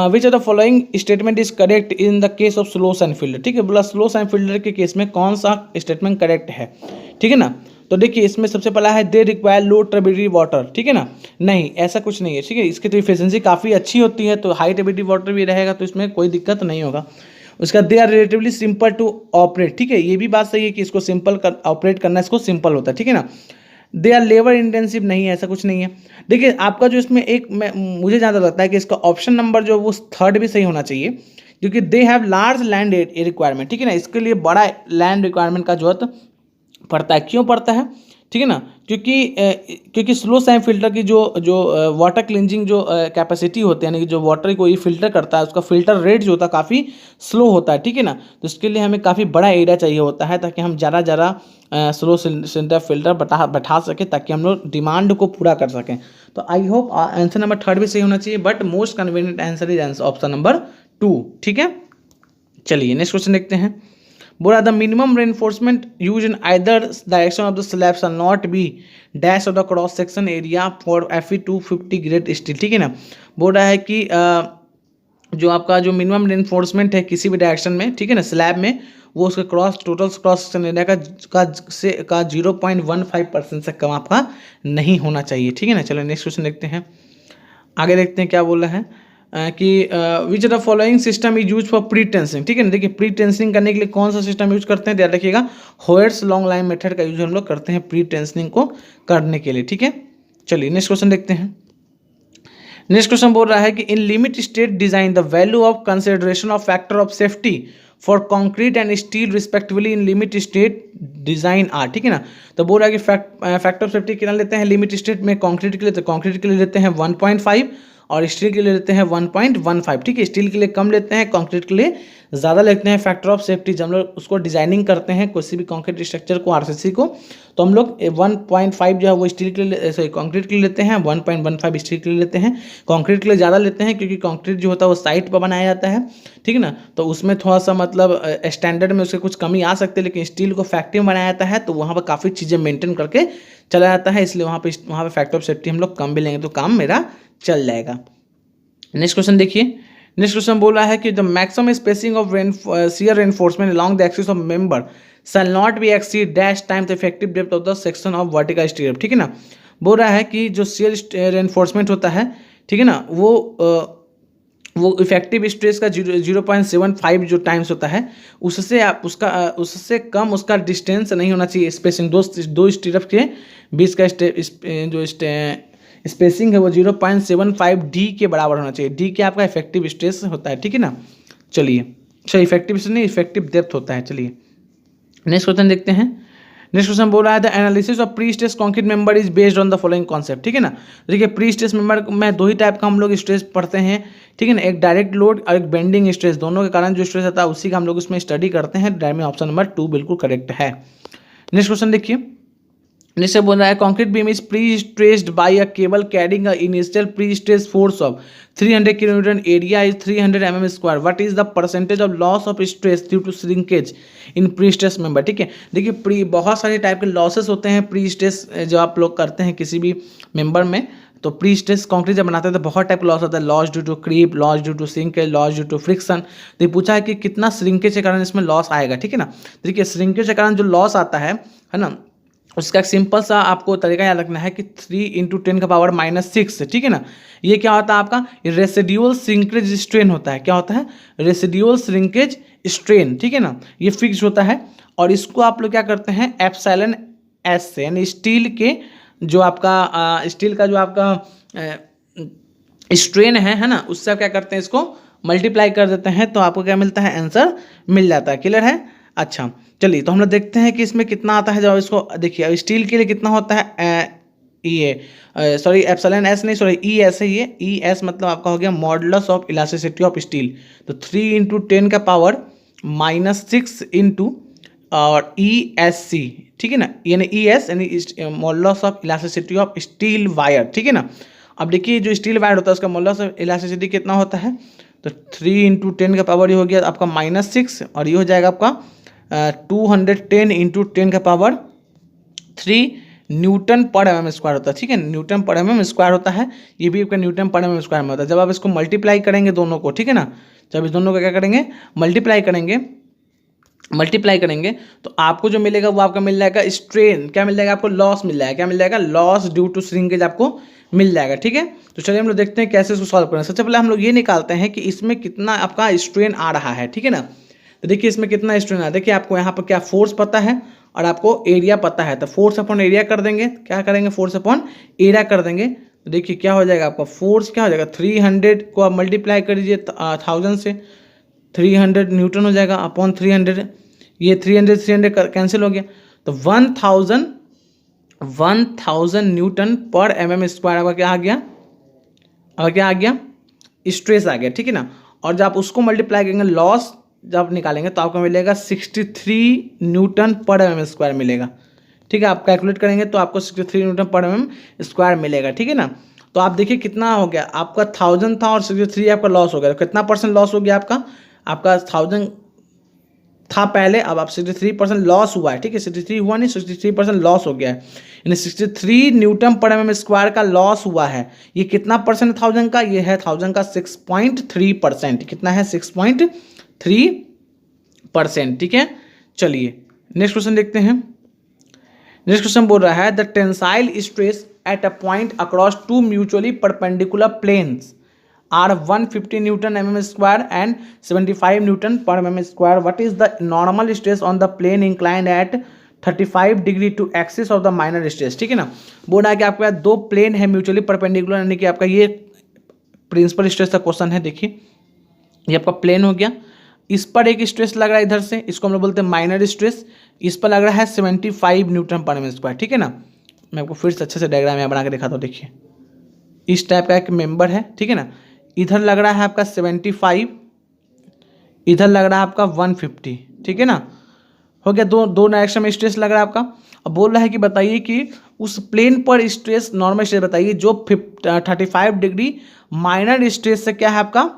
which of the following statement is correct in the case of slow sand filter. ठीक है, बोला स्लो साइन फिल्टर के केस में कौन सा स्टेटमेंट करेक्ट है। ठीक है ना, तो देखिए इसमें सबसे पहला है they require low turbidity water. ठीक है ना, नहीं ऐसा कुछ नहीं है। ठीक है, इसकी तो इफिशिएंसी काफ़ी अच्छी होती है, तो हाई टर्बिडिटी वाटर भी रहेगा तो इसमें कोई दिक्कत नहीं होगा। उसका they are relatively simple to operate. ठीक है, ये भी बात सही है कि इसको सिंपल ऑपरेट करना इसको सिंपल होता है। ठीक है ना, दे आर लेबर इंटेंसिव, नहीं है, ऐसा कुछ नहीं है। देखिए आपका जो इसमें एक मुझे ज़्यादा लगता है कि इसका ऑप्शन नंबर जो वो थर्ड भी सही होना चाहिए, क्योंकि they have large land requirement. ठीक है ना, इसके लिए बड़ा लैंड रिक्वायरमेंट का जरूरत पड़ता है। क्यों पड़ता है? ठीक है ना, क्योंकि स्लो साइन फिल्टर की जो वाटर क्लिनजिंग जो कैपेसिटी होती है, यानी कि जो वाटर को ये फिल्टर करता है उसका फिल्टर रेट जो होता है काफ़ी स्लो होता है। ठीक है ना, तो इसके लिए हमें काफ़ी बड़ा एरिया चाहिए होता है ताकि हम ज़्यादा स्लो सेंटर फिल्टर बैठा सकें, ताकि हम लोग डिमांड को पूरा कर सकें। तो I hope answer number third भी सही होना चाहिए, but most convenient answer is option number 2। ठीक है, चलिए नेक्स्ट क्वेश्चन देखते हैं। बोला the minimum reinforcement use in either direction of the slab shall not be dash of the cross section area for Fe 250 grade steel. ठीक है ना, बोल रहा है कि जो आपका जो मिनिमम रेनफोर्समेंट है किसी भी डायरेक्शन में, ठीक है ना, स्लैब में, वो उसका टोटल क्रॉस सेक्शन एरिया का 0.15% से कम आपका नहीं होना चाहिए। ठीक है ना, चलो नेक्स्ट क्वेश्चन देखते हैं। आगे देखते हैं क्या बोल रहा है कि which the following system is use for pre tensing. ठीक है ना, देखिए प्री टेंसिंग करने के लिए कौन सा सिस्टम यूज करते हैं, ध्यान रखिएगा, होयर्स लॉन्ग लाइन मेथड का यूज हम लोग करते हैं प्री टेंसिंग को करने के लिए। ठीक है, चलिए नेक्स्ट क्वेश्चन देखते हैं। नेक्स्ट क्वेश्चन बोल रहा है कि in limit state design the value of consideration of factor of safety for concrete and steel respectively in limit state design are. ठीक है ना, तो बोल रहा है कि फैक्टर ऑफ सेफ्टी कितना लेते हैं लिमिट स्टेट में कॉन्क्रीट के लिए, तो कॉन्क्रीट के लिए लेते हैं 1.5 और स्टील के लिए लेते हैं 1.15। ठीक है, स्टील के लिए कम लेते हैं, कंक्रीट के लिए ज़्यादा लेते हैं। फैक्टर ऑफ सेफ्टी जब हम लोग उसको डिजाइनिंग करते हैं किसी भी कंक्रीट स्ट्रक्चर को, आरसीसी को, तो हम लोग 1.5 जो है वो स्टील के लिए सॉरी कंक्रीट के लिए लेते हैं, 1.15 स्टील के लिए लेते हैं। कंक्रीट के लिए ज़्यादा लेते हैं क्योंकि कंक्रीट जो होता है वो साइट पर बनाया जाता है। ठीक है ना, तो उसमें थोड़ा सा मतलब स्टैंडर्ड में उसके कुछ कमी आ सकती है, लेकिन स्टील को फैक्ट्री में बनाया जाता है तो वहाँ पर काफ़ी चीज़ें मेंटेन करके चला जाता है, इसलिए वहाँ पे फैक्टर ऑफ सेफ्टी हम लोग कम भी लेंगे तो काम मेरा चल जाएगा। नेक्स्ट क्वेश्चन देखिए। नेक्स्ट क्वेश्चन बोल रहा है कि the maximum spacing of shear reinforcement along the axis of member shall not be exceed dash times the effective depth of the section of vertical stirrup। ठीक है ना, बोल रहा है कि जो shear reinforcement होता है, ठीक है ना, वो इफेक्टिव स्ट्रेस का 0.75 जो टाइम्स होता है उससे आप उससे कम उसका डिस्टेंस नहीं होना चाहिए। स्पेसिंग दो स्टीरप के बीच का जो स्पेसिंग है वो 0.75 डी के बराबर होना चाहिए। डी के आपका इफेक्टिव स्ट्रेस होता है। ठीक है ना, चलिए अच्छा इफेक्टिव स्ट्रेस नहीं इफेक्टिव डेप्थ होता है। चलिए नेक्स्ट क्वेश्चन देखते हैं। नेक्स्ट क्वेश्चन बोल रहा है the analysis of pre stress concrete member is based on the following concept. ठीक है ना, देखिए प्री स्ट्रेस मेंबर में दो ही टाइप का हम लोग स्ट्रेस पढ़ते हैं। ठीक है ना, एक डायरेक्ट लोड और एक बेंडिंग स्ट्रेस, दोनों के कारण जो स्ट्रेस आता है उसी का हम लोग उसमें स्टडी करते हैं। डायरेक्ट में ऑप्शन नंबर 2 बिल्कुल करेक्ट है। नेक्स्ट क्वेश्चन देखिए। नेक्स्ट बोल रहा है concrete beam is pre stressed by a cable carrying a initial pre stress force of 300 kilometre, area is 300 mm square, what is the percentage of loss of stress due to shrinkage in pre stress member. ठीक है, देखिए बहुत सारे type के losses होते हैं pre stress जो आप लोग करते हैं किसी भी मेंबर में। तो प्री स्ट्रेस कंक्रीट जब बनाते हैं तो बहुत टाइप का लॉस होता है, loss due to creep, loss due to shrinkage, loss due to friction. तो पूछा है कि कितना श्रिंकेज के कारण इसमें लॉस आएगा। ठीक है ना, देखिए श्रिंकेज के कारण जो लॉस आता है ना, उसका एक सिंपल सा आपको तरीका याद रखना है कि 3 × 10⁻⁻6। ठीक है ना, ये क्या होता है आपका रेसिड्यूअल श्रिंकेज स्ट्रेन होता है। क्या होता है? Residual shrinkage strain. ठीक है ना, ये फिक्स होता है और इसको आप लोग क्या करते हैं एप्सिलॉन एस से, यानी स्टील के जो आपका स्टील का जो आपका स्ट्रेन है ना, उससे आप क्या करते हैं इसको मल्टीप्लाई कर देते हैं तो आपको क्या मिलता है आंसर मिल जाता है। क्लियर है? अच्छा चलिए तो हम लोग देखते हैं कि इसमें कितना आता है। जब इसको देखिए स्टील के लिए कितना होता है सॉरी एप्सिलॉन एस नहीं सॉरी ई एस है, ये ई एस मतलब आपका हो गया modulus of elasticity of steel. तो 3 × 10⁻⁻6 इंटू और ई एस सी। ठीक है ना, यानी ई एस यानी modulus of elasticity of steel wire. ठीक है ना, अब देखिए जो स्टील वायर होता है उसका मॉडुलस ऑफ इलास्टिसिटी कितना होता है, तो 3 × 10⁻, ये हो गया आपका -6 और ये हो जाएगा आपका 210 × 10⁻³ न्यूटन पर एम एम स्क्वायर होता है, ठीक है, न्यूटन पर एम एम स्क्वायर होता है, ये भी आपका न्यूटन पर एम एम स्क्वायर में होता है। जब आप इसको मल्टीप्लाई करेंगे दोनों को, ठीक है ना, जब इस दोनों को क्या करेंगे, मल्टीप्लाई करेंगे तो आपको जो मिलेगा वो आपका मिल जाएगा स्ट्रेन, क्या मिल जाएगा आपको, लॉस मिल जाएगा, क्या मिल जाएगा, लॉस ड्यू टू श्रिंकेज आपको मिल जाएगा, ठीक है। तो चलिए हम लोग देखते हैं कैसे इसको सॉल्व करें। सबसे पहले हम लोग ये निकालते हैं कि इसमें कितना आपका स्ट्रेन आ रहा है, ठीक है ना। तो देखिए इसमें कितना स्ट्रेन आ रहा है, देखिए आपको यहाँ पर क्या फोर्स पता है और आपको एरिया पता है, तो फोर्स अपॉन एरिया कर देंगे, क्या करेंगे, फोर्स अपॉन एरिया कर देंगे। तो देखिए क्या हो जाएगा आपका, फोर्स क्या हो जाएगा, 300 को आप मल्टीप्लाई कर दीजिए 1000 से, 300 न्यूटन हो जाएगा अपॉन 300, ये 300 कैंसिल हो गया, तो 1000 न्यूटन पर एम एम स्क्वायर आपका क्या आ गया, अब क्या आ गया, स्ट्रेस आ गया, ठीक है ना। और जब आप उसको मल्टीप्लाई करेंगे, लॉस जब निकालेंगे तो आपको मिलेगा 63 न्यूटन पर एम एम स्क्वायर मिलेगा, ठीक है। आप कैलकुलेट करेंगे तो आपको 63 न्यूटन पर एम एम स्क्वायर मिलेगा, ठीक है ना। तो आप देखिए कितना हो गया, आपका 1000 था और 63 आपका लॉस हो गया, तो कितना परसेंट लॉस हो गया आपका 1000 था पहले, अब आप 63% लॉस हुआ है, ठीक है, 63 हुआ नहीं, 63% लॉस हो गया है, यानी 63 न्यूटन पर एम एम स्क्वायर का लॉस हुआ है। ये कितना परसेंट 1000 का, ये है 1000 का 6.3%, कितना है 6.3%, ठीक है। चलिए नेक्स्ट क्वेश्चन देखते हैं। नेक्स्ट क्वेश्चन बोल रहा है the tensile stress at a point across two mutually perpendicular planes are 150 Newton mm square and 75 Newton per mm square. What is the normal stress on the plane inclined at 35 degree to axis of the minor stress, ठीक है ना। बोल रहा है कि आपके पास दो plane है म्यूचुअली परपेंडिकुलर, यानी कि आपका ये प्रिंसिपल स्ट्रेस का क्वेश्चन है। देखिए ये आपका प्लेन हो गया, इस पर एक स्ट्रेस लग रहा है इधर से, इसको हम लोग बोलते हैं माइनर स्ट्रेस, इस पर लग रहा है 75 न्यूटन पर एम स्क्वायर, ठीक है ना। मैं आपको फिर से अच्छे से डायग्राम यहाँ बना के दिखाता हूँ। देखिए इस टाइप का एक मेंबर है, ठीक है ना, इधर लग रहा है आपका 75, इधर लग रहा है आपका 150, ठीक है ना। हो गया, दो डायरेक्शन में स्ट्रेस लग रहा है आपका। अब बोल रहा है कि बताइए कि उस प्लेन पर स्ट्रेस, नॉर्मल स्ट्रेस बताइए जो 35 डिग्री माइनर स्ट्रेस से क्या है आपका,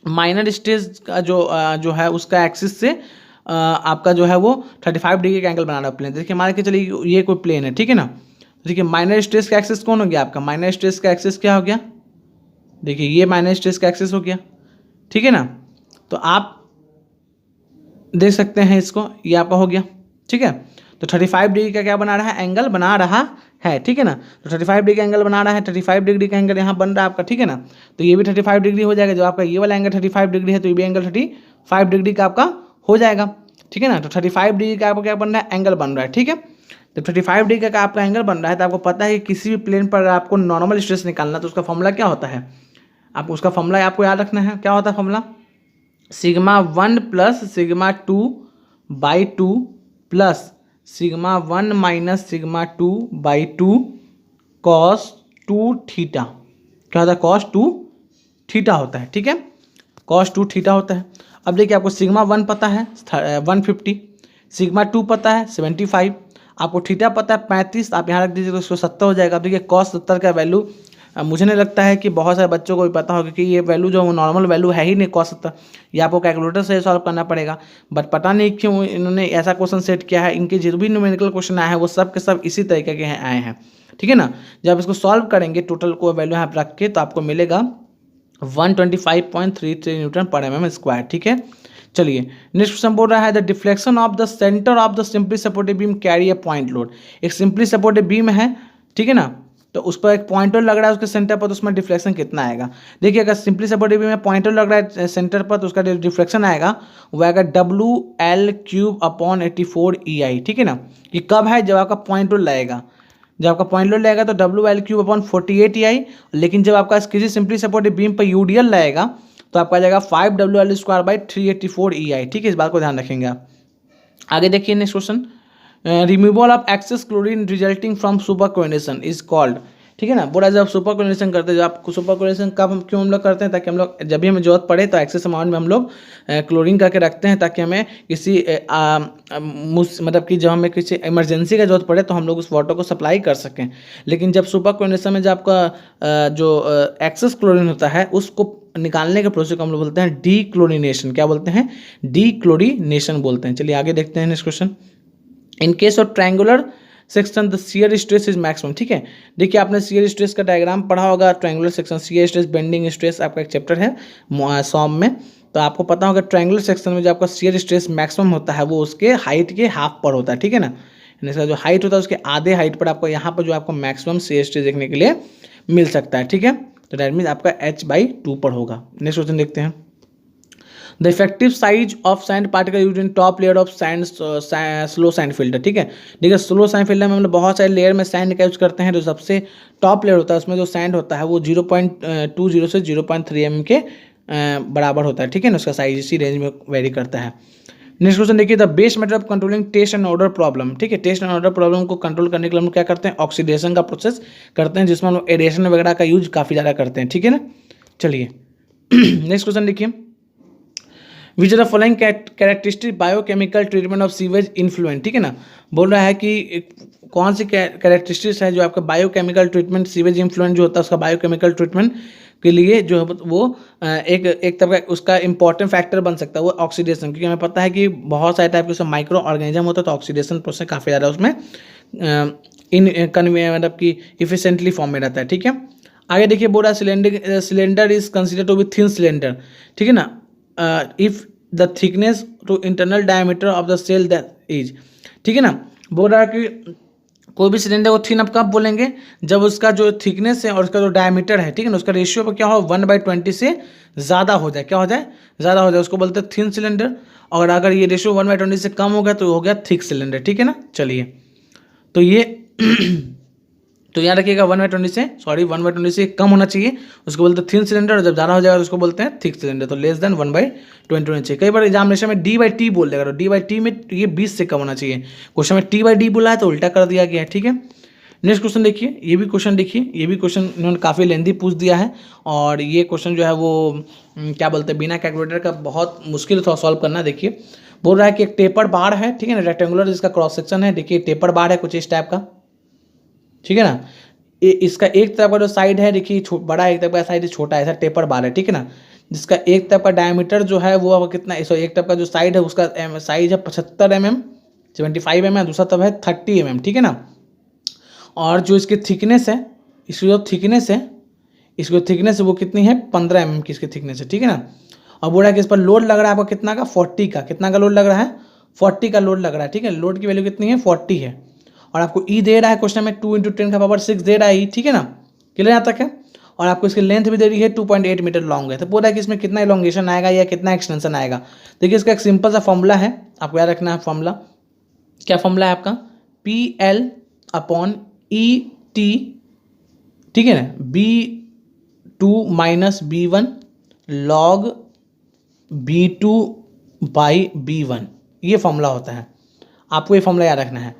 माइनर स्ट्रेस का जो है उसका एक्सिस से आपका जो है वो 35 डिग्री का एंगल बना रहा है प्लेन। देखिए मान के चलिए ये कोई प्लेन है, ठीक है ना। देखिए माइनर स्ट्रेस का एक्सिस कौन हो गया आपका, माइनर स्ट्रेस का एक्सिस क्या हो गया, देखिए ये माइनर स्ट्रेस का एक्सिस हो गया, ठीक है ना। तो आप देख सकते हैं इसको, ये आपका हो गया, ठीक है। तो 35 डिग्री का क्या बना रहा है, एंगल बना रहा है, ठीक है ना। तो 35 डिग्री का एंगल बना रहा है, 35 डिग्री का एंगल यहाँ बन रहा है आपका, ठीक है ना। तो ये भी 35 डिग्री हो जाएगा, जब आपका ये वाला एंगल 35 डिग्री है तो ये भी एंगल 35 डिग्री का आपका हो जाएगा, ठीक है ना। तो 35 डिग्री का आपका क्या बन रहा है, एंगल बन रहा है, ठीक है। तो 35 डिग्री का आपका एंगल बन रहा है, तो आपको पता है कि किसी भी प्लेन पर आपको नॉर्मल स्ट्रेस निकालना तो उसका फॉर्मूला क्या होता है, आपको उसका फॉर्मूला आपको याद रखना है। क्या होता है formula, sigma 1 plus sigma 2 by 2 plus sigma 1 minus sigma 2 by 2 cos 2 theta. क्या होता है, कॉस 2 थीटा होता है, ठीक है, कॉस 2 थीटा होता है। अब देखिए आपको सिग्मा 1 पता है 150, सिग्मा 2 पता है 75, आपको थीटा पता है 35, आप यहाँ रख दीजिए तो उसको 70 हो जाएगा। अब देखिए कॉस 70 का वैल्यू मुझे नहीं लगता है कि बहुत सारे बच्चों को भी पता होगा कि ये वैल्यू जो नॉर्मल वैल्यू है ही नहीं कॉस 70, ये आपको कैलकुलेटर से सॉल्व करना पड़ेगा। बट पता नहीं क्यों इन्होंने ऐसा क्वेश्चन सेट किया है, इनके जो भी न्यूमेरिकल क्वेश्चन आए हैं वो सब के सब इसी तरीके के आए हैं, ठीक है ना। जब इसको सॉल्व करेंगे टोटल को वैल्यू यहाँ पर रख के तो आपको मिलेगा 125.33 न्यूटन पर एम एम स्क्वायर, ठीक है। चलिए नेक्स्ट क्वेश्चन बोल रहा है the deflection of the centre of the simply supported beam carry a point load. एक सिंपली सपोर्टेड बीम है, ठीक है ना, तो उस पर एक पॉइंटर लग रहा है उसके सेंटर पर, तो उसमें डिफ्लेक्शन कितना आएगा। देखिए अगर सिंपली सपोर्टेड बीम में पॉइंटर लग रहा है सेंटर पर तो उसका डिफ्लेक्शन आएगा वो आएगा WL³ / 84EI, ठीक है ना। ये कब है, जब आपका पॉइंटर लगेगा, जब आपका पॉइंट लोड लगेगा तो WL³ / 48EI, लेकिन जब आपका किसी सिंपली सपोर्टेड बीम पर UDL लगेगा तो आपका जाएगा 5WL² / 384EI, ठीक है, इस बात को ध्यान रखेंगे आप। आगे देखिए next question, removal of excess chlorine resulting from super coordination is called, ठीक है ना। बोला जब सुपर कोऑर्डिनेशन करते हैं, जब आप सुपर कोऑर्डिनेशन कब क्यों हम लोग करते हैं, ताकि हम लोग जब भी हमें जरूरत पड़े तो एक्सेस अमाउंट में हम लोग क्लोरीन करके रखते हैं, ताकि हमें किसी मतलब कि जब हमें किसी इमरजेंसी का जरूरत पड़े तो हम लोग उस वाटर को सप्लाई कर सकें। लेकिन जब सुपर कोऑर्डिनेशन में जब आपका जो एक्सेस क्लोरीन होता है उसको निकालने के प्रोसेस को हम लोग बोलते हैं डीक्लोरिनेशन। क्या बोलते हैं, डीक्लोरिनेशन बोलते हैं। चलिए आगे देखते हैं next question. In case of triangular section the shear stress is maximum. ठीक है, देखिए आपने शियर स्ट्रेस का डायग्राम पढ़ा होगा, triangular section shear stress bending stress आपका एक चैप्टर है सॉम में, तो आपको पता होगा ट्रायंगुलर सेक्शन में जो आपका शियर स्ट्रेस मैक्सिमम होता है वो उसके हाइट के हाफ पर होता है। ठीक है ना, इसका जो हाइट होता है उसके आधे हाइट पर आपको यहाँ पर जो आपको मैक्सिमम शियर स्ट्रेस देखने के लिए मिल सकता है। ठीक है, तो दैट मीन्स आपका h/2 पर होगा। नेक्स्ट क्वेश्चन देखते हैं। The effective size of sand particle use in top layer of sand slow sand filter. ठीक है, देखिए स्लो सैंड फिल्टर में हम लोग बहुत सारे लेयर में सैंड का यूज करते हैं, जो सबसे टॉप लेयर होता है उसमें जो सैंड होता है वो 0.20 से 0.3 mm के बराबर होता है। ठीक है ना, उसका साइज इसी रेंज में वेरी करता है। नेक्स्ट क्वेश्चन देखिए, the best method of controlling taste and odour problem. ठीक है, टेस्ट एंड ऑर्डर प्रॉब्लम को कंट्रोल करने के लिए हम क्या करते हैं, ऑक्सीडेशन का प्रोसेस करते हैं, जिसमें हम लोग एरेशन वगैरह का यूज काफ़ी ज़्यादा करते हैं। ठीक है ना, चलिए नेक्स्ट क्वेश्चन देखिए, which are the following characteristic biochemical treatment of sewage influent. ठीक है ना, बोल रहा है कि कौन सी कैरेक्टरिस्टिक्स है जो आपका बायोकेमिकल ट्रीटमेंट सीवेज इन्फ्लुएंट जो होता है उसका बायोकेमिकल ट्रीटमेंट के लिए जो है वो एक तरह का उसका इंपॉर्टेंट फैक्टर बन सकता है वो ऑक्सीडेशन, क्योंकि हमें पता है कि बहुत सारे टाइप के उसमें माइक्रो ऑर्गेनिज्म होता है, तो ऑक्सीडेशन प्रोसेस काफ़ी ज़्यादा उसमें मतलब कि इफिशिएंटली फॉर्म में रहता है। ठीक है, आगे देखिए, बोल रहा है cylinder is consider to be thin cylinder. ठीक है ना, if the thickness to internal diameter of the shell that is. ठीक है ना, बोल रहा है कि कोई भी सिलेंडर को थिन आप कब बोलेंगे, जब उसका जो थिकनेस है और उसका जो डायमीटर है, ठीक है ना, उसका रेशियो पर क्या हो 1/20 से ज़्यादा हो जाए, क्या हो जाए, ज़्यादा हो जाए, उसको बोलते हैं थिन सिलेंडर। और अगर ये रेशियो 1/20 से कम हो गया तो हो गया थिक सिलेंडर। ठीक है ना, चलिए तो ये तो याद रखिएगा 1/20 से कम होना चाहिए, उसको बोलते हैं थिन सिलेंडर, और जब ज़्यादा हो जाएगा तो उसको बोलते हैं थिक सिलेंडर। तो लेस देन 1/20 होना चाहिए। कई बार एग्जामिनेशन में D/T बोल देगा, तो D/T में ये 20 से कम होना चाहिए। क्वेश्चन में T/D बोला है तो उल्टा कर दिया गया है। ठीक है, नेक्स्ट क्वेश्चन देखिए, ये भी क्वेश्चन देखिए, ये भी क्वेश्चन इन्होंने काफ़ी लेंदी पूछ दिया है, और ये क्वेश्चन जो है वो क्या बोलते हैं, बिना कैलकुलेटर का बहुत मुश्किल था सॉल्व करना। देखिए बोल रहा है कि एक टेपर बार है, ठीक है ना, रेक्टेंगुलर जिसका क्रॉस सेक्शन है, देखिए टेपर बार है कुछ इस टाइप का। ठीक है ना, इसका एक तरफ का जो साइड है देखिए बड़ा, एक तरफ का साइड छोटा है, ऐसा टेपर बार है। ठीक है ना, जिसका एक तरफ का डायमीटर जो है वो अब कितना, एक तरफ का जो साइड है उसका साइज है 75 mm 75 mm, दूसरा तरफ है 30 mm। ठीक है ना, और जो इसकी थिकनेस है, इसकी जो थिकनेस है वो कितनी है 15 mm की इसकी थिकनेस है। ठीक है ना, और बोल रहा है कि इस पर लोड लग रहा है आपको कितना का 40 का, कितना का लोड लग रहा है 40 का लोड लग रहा है। ठीक है, लोड की वैल्यू कितनी है 40 है, और आपको ई दे रहा है क्वेश्चन में 2 × 10⁻⁶ दे रहा है ई। ठीक है ना, क्लियर यहाँ तक है, और आपको इसकी लेंथ भी दे रही है 2.8 मीटर लॉन्ग है। तो बोल रहा है कि इसमें कितना इलॉन्गेशन आएगा या कितना एक्सटेंशन आएगा। देखिए इसका एक सिंपल सा फॉर्मूला है, आपको याद रखना है फॉर्मूला। क्या फॉर्मूला है आपका, PL/ET। ठीक है ना, B2 - B1 log B2/B1, ये फॉर्मूला होता है, आपको ये फॉर्मूला याद रखना है।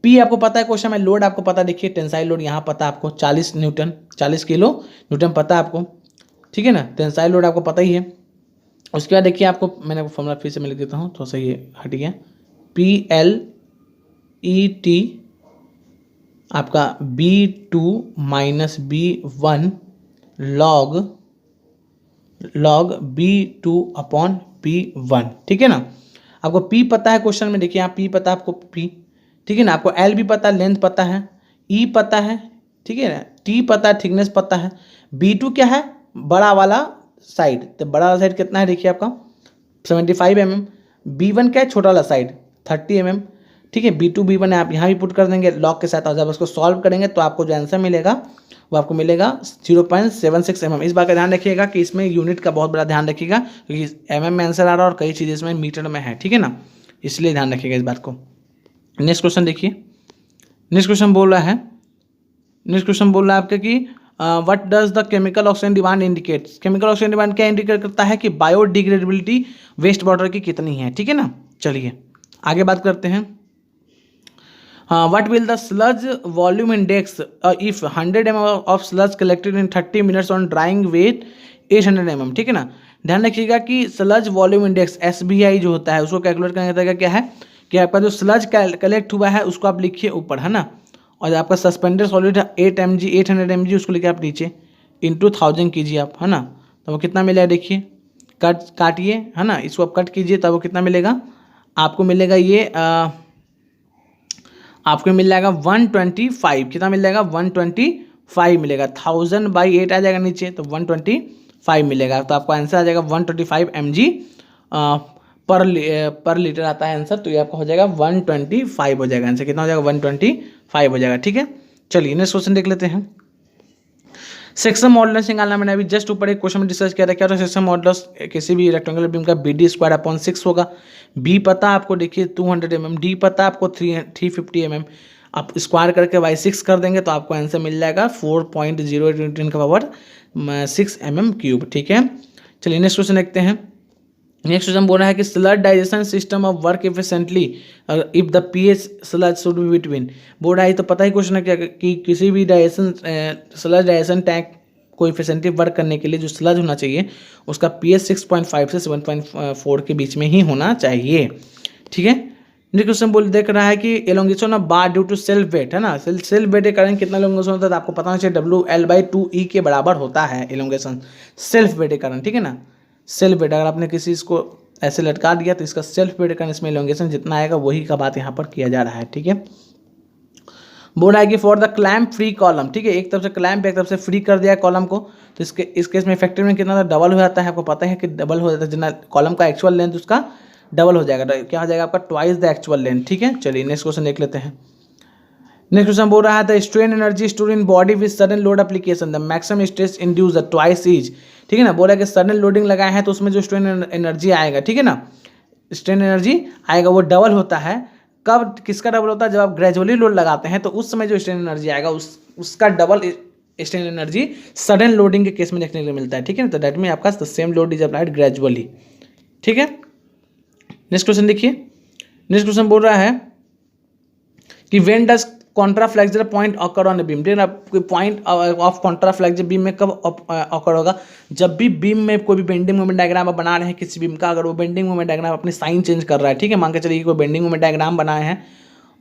P आपको पता है क्वेश्चन में, लोड आपको पता, देखिए टेंसाइल लोड यहाँ पता आपको 40 किलो न्यूटन पता आपको। ठीक है ना, टेंसाइल लोड आपको पता ही है। उसके बाद देखिए आपको मैंने फॉर्मूला फिर से मैं लिख देता हूँ, थोड़ा सा ये हट गया, PLET आपका B2 - B1 log B2/B1। ठीक है ना, आपको P पता है क्वेश्चन में, देखिए यहाँ P पता है आपको P। ठीक है ना, आपको L भी पता है, लेंथ पता है, E पता है। ठीक है ना, T पता है, थिकनेस पता है। B2 क्या है, बड़ा वाला साइड, तो बड़ा वाला साइड कितना है देखिए आपका 75 mm। B1 क्या है, छोटा वाला साइड 30 mm। ठीक है, B2 B1 आप यहाँ भी पुट कर देंगे लॉग के साथ, और जब उसको सॉल्व करेंगे तो आपको जो आंसर मिलेगा वो आपको मिलेगा 0.76 mm। इस बात का ध्यान रखिएगा कि इसमें यूनिट का बहुत बड़ा ध्यान रखिएगा, क्योंकि mm में आंसर आ रहा है और कई चीज़ें इसमें मीटर में है। ठीक है ना, इसलिए ध्यान रखिएगा इस बात को। नेक्स्ट क्वेश्चन देखिए, नेक्स्ट क्वेश्चन बोल रहा है आपके कि what does the chemical oxygen demand indicates. Chemical oxygen demand क्या इंडिकेट करता है कि बायोडिग्रेडेबिलिटी वेस्ट वाटर की कितनी है। ठीक है ना, चलिए आगे बात करते हैं। What will the sludge volume index if 100 mm of sludge collected in 30 minutes on drying weight 800 mm। ठीक है ना, ध्यान रखिएगा कि स्लज वॉल्यूम इंडेक्स SVI जो होता है उसको कैलकुलेट करने का तरीका क्या है कि आपका जो स्लज कलेक्ट हुआ है उसको आप लिखिए ऊपर, है ना, और आपका सस्पेंडेड सॉलिड है 800 mg, उसको लेके आप नीचे इंटू 1000 कीजिए आप, है ना, तो वो कितना मिलेगा देखिए, काटिए, है ना, इसको आप कट कीजिए तब वो कितना मिलेगा आपको, मिलेगा ये आपको मिल जाएगा 125। कितना मिल जाएगा? 125 मिलेगा। 1000/8 आ जाएगा नीचे, तो 125 मिलेगा। तो आपका आंसर आ जाएगा 125 mg पर लीटर आता है आंसर। तो ये आपका हो जाएगा 125 हो जाएगा आंसर। कितना हो जाएगा? 125 हो जाएगा। ठीक है, चलिए नेक्स्ट क्वेश्चन देख लेते हैं। सेक्शन मॉडुलस निकालना मैंने अभी जस्ट ऊपर एक क्वेश्चन में डिस्कस किया था। क्या होता है सेक्शन मॉडुलस? किसी भी रेक्टेंगुलर बीम का BD²/6 होगा। बी पता आपको, देखिए 200 mm, डी पता आपको 350 mm। आप स्क्वायर करके बाई 6 कर देंगे तो आपको आंसर मिल जाएगा 4.08 × 10⁻⁶ ठीक है, चलिए नेक्स्ट क्वेश्चन देखते हैं। नेक्स्ट क्वेश्चन बोल रहा है कि sludge digestion system of work efficiently if the pH sludge should be between. बोल रहा है तो पता ही क्वेश्चन है क्या कि किसी भी स्लज डाइजेशन टैंक को इफिशिएंटली वर्क करने के लिए जो स्लज होना चाहिए उसका pH 6.5 से 7.4 के बीच में ही होना चाहिए। ठीक है, नेक्स्ट क्वेश्चन देख रहा है कि elongation of bar due to self weight है ना। सेल्फ वेट के कारण कितना एलोंगेशन होता है तो आपको पता होना चाहिए WL/2E के बराबर होता है एलोंगेशन सेल्फ वेट के कारण। ठीक है ना, सेल्फ वेट अगर आपने किसी इसको ऐसे लटका दिया तो इसका सेल्फ वेट का इसमें एलोंगेशन जितना आएगा वही का बात यहाँ पर किया जा रहा है। ठीक है, बोल रहा है कि for the clamp free column. ठीक है, एक तरफ से क्लैम्प एक तरफ से फ्री कर दिया कॉलम को, तो इस केस में इफेक्टिव में कितना डबल हो जाता है। आपको पता है कि डबल हो जाता है, जितना कॉलम का एक्चुअल लेंथ उसका डबल हो जाएगा। क्या हो जाएगा आपका? Twice the actual length. ठीक है, चलिए नेक्स्ट क्वेश्चन देख लेते हैं। नेक्स्ट क्वेश्चन बोल रहा है the strain energy store in body with sudden load application the maximum stress induce the twice is. ठीक है ना, बोला कि सडन लोडिंग लगाया है तो उसमें जो स्ट्रेन एनर्जी आएगा, ठीक है ना, स्ट्रेन एनर्जी आएगा वो डबल होता है। कब किसका डबल होता है? जब आप ग्रेजुअली लोड लगाते हैं तो उस समय जो स्ट्रेन एनर्जी आएगा उसका double strain energy sudden loading के केस में देखने को मिलता है। ठीक है ना, तो दैट मीन आपका the same load is applied gradually. ठीक है, नेक्स्ट क्वेश्चन देखिए। नेक्स्ट क्वेश्चन बोल रहा है कि when does contraflexure point occur on a beam. ठीक है, पॉइंट ऑफ कॉन्ट्राफ्लेक्सर बीम में कब ऑकर होगा? जब भी बीम में कोई भी बेंडिंग मोमेंट डायग्राम आप बना रहे हैं किसी बीम का, अगर वो बेंडिंग मोमेंट डायग्राम अपनी साइन चेंज कर रहा है। ठीक है, मान के चलिए कोई बेंडिंग मोमेंट डायग्राम बनाए हैं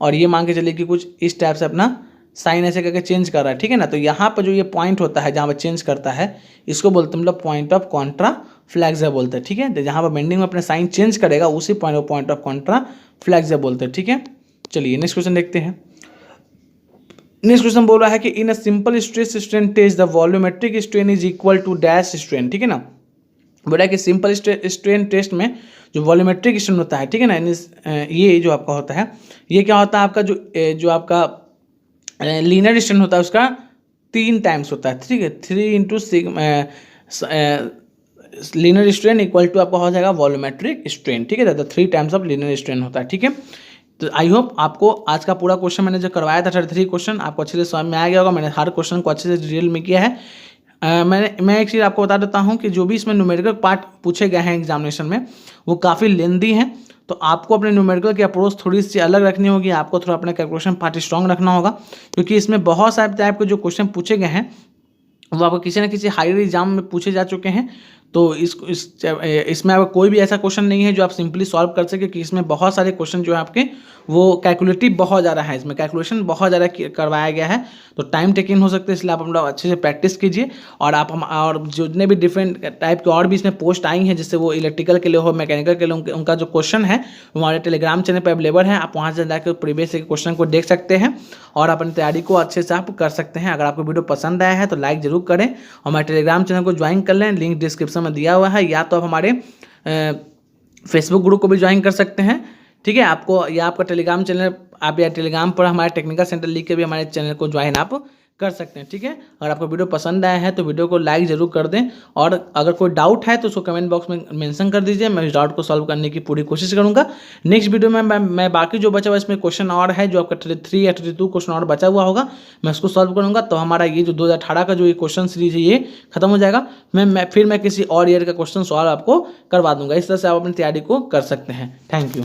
और ये मान के चलिए कि कुछ इस टाइप से अपना साइन ऐसे करके चेंज कर रहा है। ठीक है ना, तो यहाँ पर जो ये पॉइंट होता है जहाँ पर चेंज करता है इसको बोलते हैं मतलब पॉइंट ऑफ कॉन्ट्राफ्लेक्सर बोलते हैं। ठीक है, तो जहाँ पर बेंडिंग में अपने साइन चेंज करेगा उसी पॉइंट ऑफ कॉन्ट्राफ्लेक्सर बोलते हैं। ठीक है, चलिए नेक्स्ट क्वेश्चन देखते हैं। नेक्स्ट क्वेश्चन बोल रहा है कि in a simple stress strain test the volumetric strain is equal to dash strain. ठीक है ना, बोल रहा है कि सिंपल स्ट्रेन टेस्ट में जो वॉल्यूमेट्रिक स्ट्रेन होता है, ठीक है ना, ये जो आपका होता है ये क्या होता है आपका जो आपका लीनियर स्ट्रेन होता है उसका 3 टाइम्स होता है। ठीक है, 3 × लीनियर स्ट्रेन इक्वल टू आपका हो जाएगा वॉल्यूमेट्रिक स्ट्रेन। ठीक है, तो 3 टाइम्स ऑफ लीनियर स्ट्रेन होता है। ठीक है, तो आई होप आपको आज का पूरा क्वेश्चन मैंने जो करवाया था 33 क्वेश्चन आपको अच्छे से समझ में आ गया होगा। मैंने हर क्वेश्चन को अच्छे से डिटेल में किया है। मैं एक चीज़ आपको बता देता हूँ कि जो भी इसमें न्यूमेरिकल पार्ट पूछे गए हैं एग्जामिनेशन में वो काफ़ी लेंदी हैं, तो आपको अपने न्यूमेरिकल की अप्रोच थोड़ी सी अलग रखनी होगी। आपको थोड़ा अपना कैलकुलेशन पार्ट स्ट्रॉन्ग रखना होगा, क्योंकि इसमें बहुत सारे टाइप के जो क्वेश्चन पूछे गए हैं वो आपको किसी न किसी हायर एग्जाम में पूछे जा चुके हैं। तो इसमें आपका कोई भी ऐसा क्वेश्चन नहीं है जो आप सिंपली सॉल्व कर सके, कि इसमें बहुत सारे क्वेश्चन जो है आपके वो कैलकुलेटिव बहुत ज़्यादा है, इसमें कैलकुलेशन बहुत ज़्यादा करवाया गया है, तो टाइम टेकिंग हो सकता है। इसलिए आप हम लोग अच्छे से प्रैक्टिस कीजिए। और जितने भी डिफरेंट टाइप के और भी इसमें पोस्ट आई हैं, जैसे वो इलेक्ट्रिकल के लिए हो, मैकेनिकल के लिए, उनका जो क्वेश्चन है वो हमारे टेलीग्राम चैनल पर अवेलेबल है। आप वहाँ से जाकर प्रीवियस के क्वेश्चन को देख सकते हैं और अपनी तैयारी को अच्छे से आप कर सकते हैं। अगर आपको वीडियो पसंद आया है तो लाइक जरूर करें और हमारे टेलीग्राम चैनल को ज्वाइन कर लें, लिंक डिस्क्रिप्शन में दिया हुआ है, या तो आप हमारे फेसबुक ग्रुप को भी ज्वाइन कर सकते हैं। ठीक है, आपको या आपका टेलीग्राम चैनल आप या टेलीग्राम पर हमारे टेक्निकल सेंटर लिख के भी हमारे चैनल को ज्वाइन आप कर सकते हैं। ठीक है, अगर आपको वीडियो पसंद आया है तो वीडियो को लाइक जरूर कर दें, और अगर कोई डाउट है तो उसको कमेंट बॉक्स में मेंशन कर दीजिए। मैं इस डाउट को सॉल्व करने की पूरी कोशिश करूंगा। नेक्स्ट वीडियो में मैं बाकी जो बचा हुआ इसमें क्वेश्चन और है, जो आपका 33 या 32 क्वेश्चन और बचा हुआ होगा, मैं उसको सॉल्व करूंगा। तो हमारा ये जो 2018 का जो ये क्वेश्चन सीरीज है ये खत्म हो जाएगा। मैं किसी और ईयर का क्वेश्चन सॉल्व आपको करवा दूंगा। इस तरह से आप अपनी तैयारी को कर सकते हैं। Thank you.